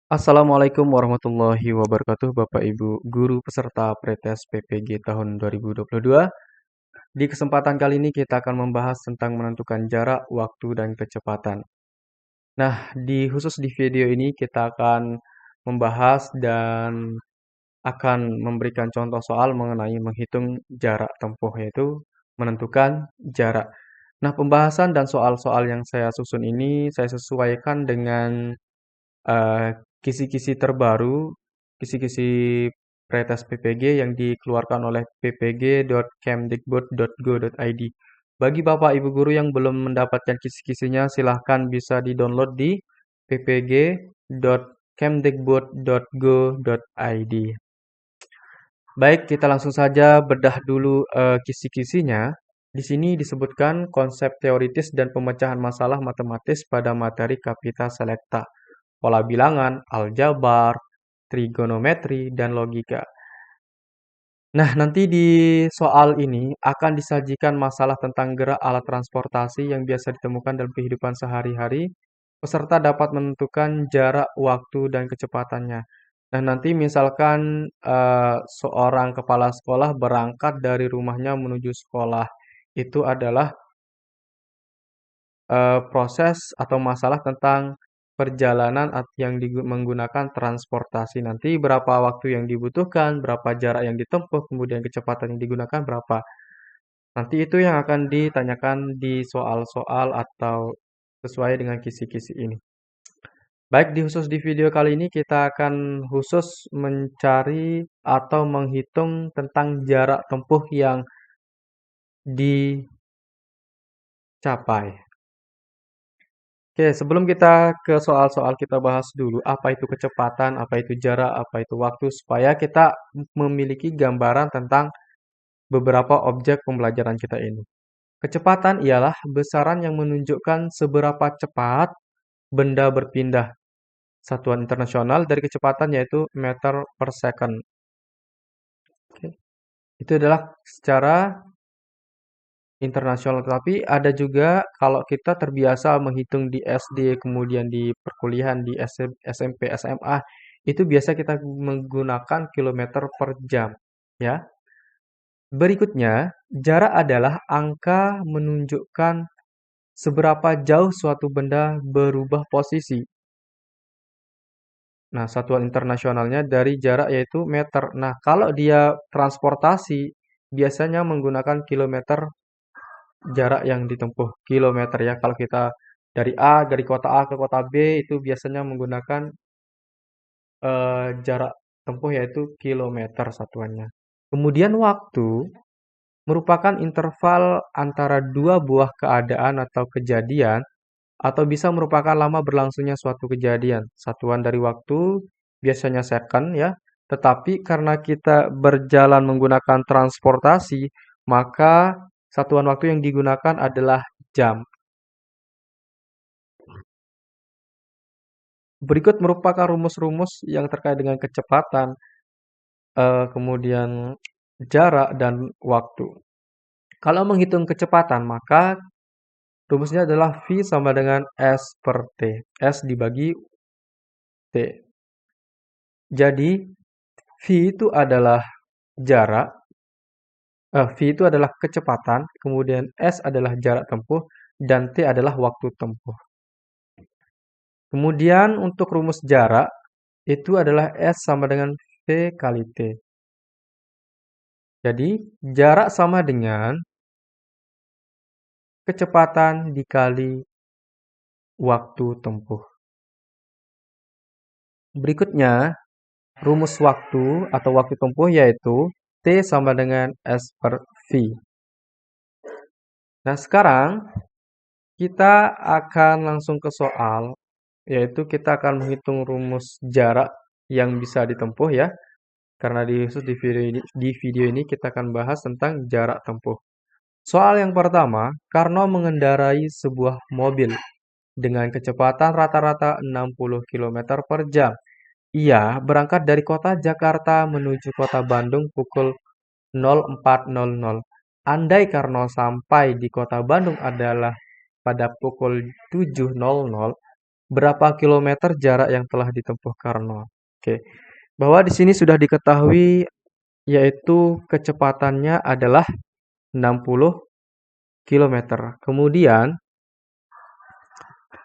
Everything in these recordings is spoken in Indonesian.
Assalamualaikum warahmatullahi wabarakatuh, Bapak Ibu guru peserta Pretest PPG tahun 2022. Di kesempatan kali ini kita akan membahas tentang menentukan jarak, waktu, dan kecepatan. Nah, khusus di video ini kita akan membahas dan akan memberikan contoh soal mengenai menghitung jarak tempuh, yaitu menentukan jarak. Nah, pembahasan dan soal-soal yang saya susun ini saya sesuaikan dengan eh, kisi-kisi terbaru, kisi-kisi pretest PPG yang dikeluarkan oleh ppg.kemdikbud.go.id. Bagi Bapak Ibu guru yang belum mendapatkan kisi-kisinya, silahkan bisa di-download di ppg.kemdikbud.go.id. Baik, kita langsung saja bedah dulu kisi-kisinya. Di sini disebutkan konsep teoritis dan pemecahan masalah matematis pada materi Kapita Selecta, pola bilangan, aljabar, trigonometri, dan logika. Nah, nanti di soal ini akan disajikan masalah tentang gerak alat transportasi yang biasa ditemukan dalam kehidupan sehari-hari. Peserta dapat menentukan jarak, waktu, dan kecepatannya. Nah, nanti misalkan seorang kepala sekolah berangkat dari rumahnya menuju sekolah. Itu adalah proses atau masalah tentang perjalanan yang menggunakan transportasi. Nanti berapa waktu yang dibutuhkan, berapa jarak yang ditempuh, kemudian kecepatan yang digunakan berapa. Nanti itu yang akan ditanyakan di soal-soal atau sesuai dengan kisi-kisi ini. Baik, di video kali ini kita akan khusus mencari atau menghitung tentang jarak tempuh yang dicapai. Oke, sebelum kita ke soal-soal, kita bahas dulu apa itu kecepatan, apa itu jarak, apa itu waktu, supaya kita memiliki gambaran tentang beberapa objek pembelajaran kita ini. Kecepatan ialah besaran yang menunjukkan seberapa cepat benda berpindah. Satuan internasional dari kecepatan yaitu meter per second. Oke. Itu adalah secara internasional. Tapi ada juga kalau kita terbiasa menghitung di SD, kemudian di perkuliahan, di SMP, SMA, itu biasa kita menggunakan kilometer per jam. Ya. Berikutnya, jarak adalah angka menunjukkan seberapa jauh suatu benda berubah posisi. Nah, satuan internasionalnya dari jarak yaitu meter. Nah, kalau dia transportasi, biasanya menggunakan kilometer jarak yang ditempuh kilometer ya. Kalau kita dari kota A ke kota B itu biasanya menggunakan jarak tempuh yaitu kilometer satuannya. Kemudian waktu merupakan interval antara dua buah keadaan atau kejadian atau bisa merupakan lama berlangsungnya suatu kejadian. Satuan dari waktu biasanya second ya. Tetapi karena kita berjalan menggunakan transportasi, maka satuan waktu yang digunakan adalah jam. Berikut merupakan rumus-rumus yang terkait dengan kecepatan, kemudian jarak dan waktu. Kalau menghitung kecepatan, maka rumusnya adalah V sama dengan S per T. S dibagi T. Jadi, V itu adalah jarak, V itu adalah kecepatan, kemudian S adalah jarak tempuh, dan T adalah waktu tempuh. Kemudian untuk rumus jarak, itu adalah S sama dengan V kali T. Jadi, jarak sama dengan kecepatan dikali waktu tempuh. Berikutnya, rumus waktu atau waktu tempuh yaitu T sama dengan S per V. Nah, sekarang kita akan langsung ke soal, yaitu kita akan menghitung rumus jarak yang bisa ditempuh ya. Karena di video ini kita akan bahas tentang jarak tempuh. Soal yang pertama, Karno mengendarai sebuah mobil dengan kecepatan rata-rata 60 km per jam. Ia berangkat dari kota Jakarta menuju kota Bandung pukul 04.00. Andai Karno sampai di kota Bandung adalah pada pukul 7.00, berapa kilometer jarak yang telah ditempuh Karno. Oke, bahwa di sini sudah diketahui yaitu kecepatannya adalah 60 kilometer. Kemudian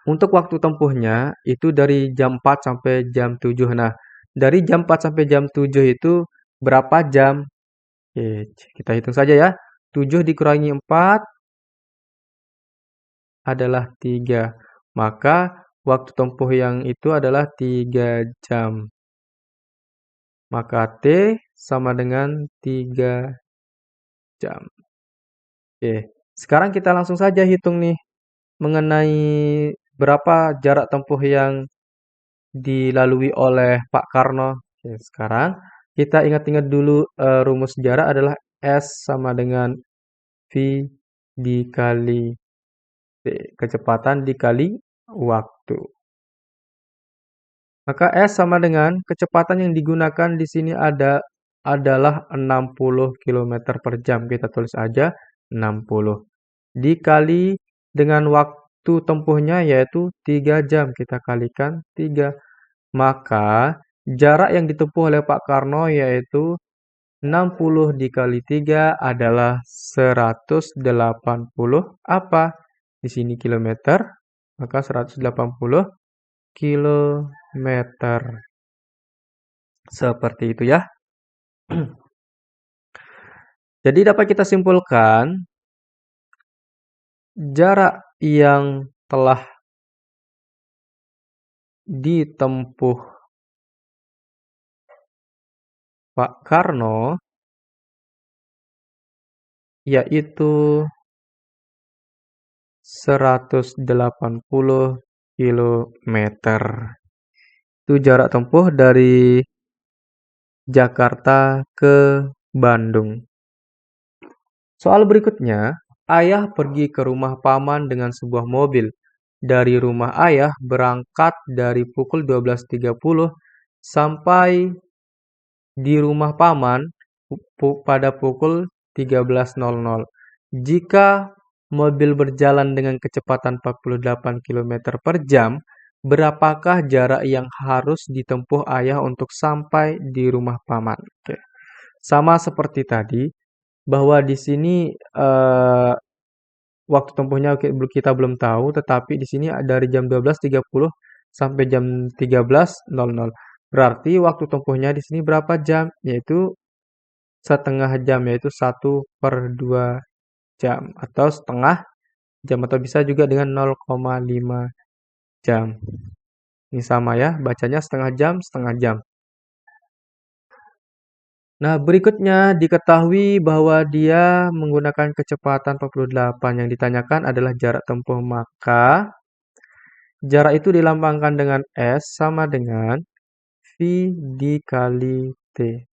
untuk waktu tempuhnya itu dari jam 4 sampai jam 7. Nah, dari jam 4 sampai jam 7 itu berapa jam? Oke, kita hitung saja ya. 7 dikurangi 4 adalah 3. Maka waktu tempuh yang itu adalah 3 jam. Maka T sama dengan 3 jam. Oke, sekarang kita langsung saja hitung nih mengenai berapa jarak tempuh yang dilalui oleh Pak Karno. Oke, sekarang kita ingat-ingat dulu rumus jarak adalah S sama dengan V dikali T. Kecepatan dikali waktu. Maka S sama dengan kecepatan yang digunakan di sini adalah 60 km per jam. Kita tulis aja 60. Dikali dengan waktu tempuhnya yaitu 3 jam. Kita kalikan 3. Maka jarak yang ditempuh oleh Pak Karno yaitu 60 dikali 3 adalah 180 apa? Di sini kilometer, maka 180 kilometer. Seperti itu ya. Jadi dapat kita simpulkan jarak yang telah ditempuh Pak Karno yaitu 180 kilometer. Itu jarak tempuh dari Jakarta ke Bandung. Soal berikutnya, ayah pergi ke rumah paman dengan sebuah mobil. Dari rumah ayah berangkat dari pukul 12.30 sampai di rumah paman pada pukul 13.00. Jika mobil berjalan dengan kecepatan 48 km per jam, berapakah jarak yang harus ditempuh ayah untuk sampai di rumah paman? Oke. Sama seperti tadi, bahwa di sini waktu tempuhnya kita belum tahu, tetapi di sini dari jam 12.30 sampai jam 13.00. Berarti waktu tempuhnya di sini berapa jam? Yaitu setengah jam, yaitu 1/2 jam. Atau setengah jam, atau bisa juga dengan 0,5 jam. Ini sama ya, bacanya setengah jam, setengah jam. Nah, berikutnya diketahui bahwa dia menggunakan kecepatan 48. Yang ditanyakan adalah jarak tempuh. Maka jarak itu dilambangkan dengan S sama dengan V dikali T.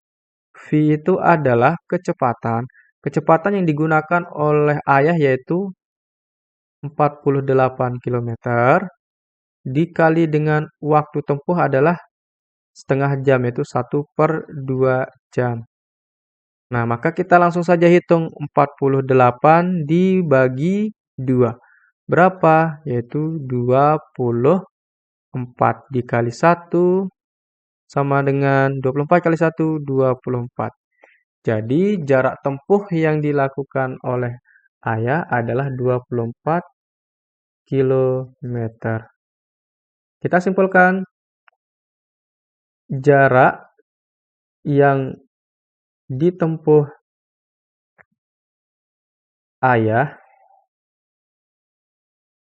V itu adalah kecepatan. Kecepatan yang digunakan oleh ayah yaitu 48 km dikali dengan waktu tempuh adalah setengah jam, yaitu 1/2 jam. Nah, maka kita langsung saja hitung 48 dibagi 2. Berapa? Yaitu 24 dikali 1 sama dengan 24 kali 1, 24. Jadi, jarak tempuh yang dilakukan oleh ayah adalah 24 kilometer. Kita simpulkan jarak yang ditempuh ayah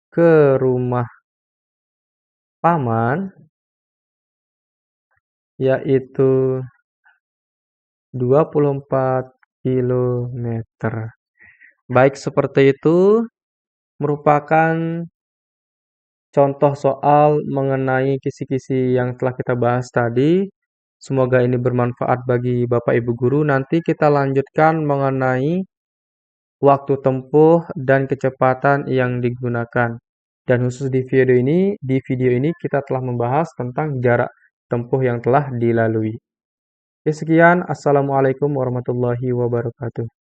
ke rumah paman yaitu 24 kilometer. Baik, seperti itu merupakan contoh soal mengenai kisi-kisi yang telah kita bahas tadi. Semoga ini bermanfaat bagi Bapak Ibu guru. Nanti kita lanjutkan mengenai waktu tempuh dan kecepatan yang digunakan. Dan khusus di video ini kita telah membahas tentang jarak tempuh yang telah dilalui. Oke, sekian. Assalamualaikum warahmatullahi wabarakatuh.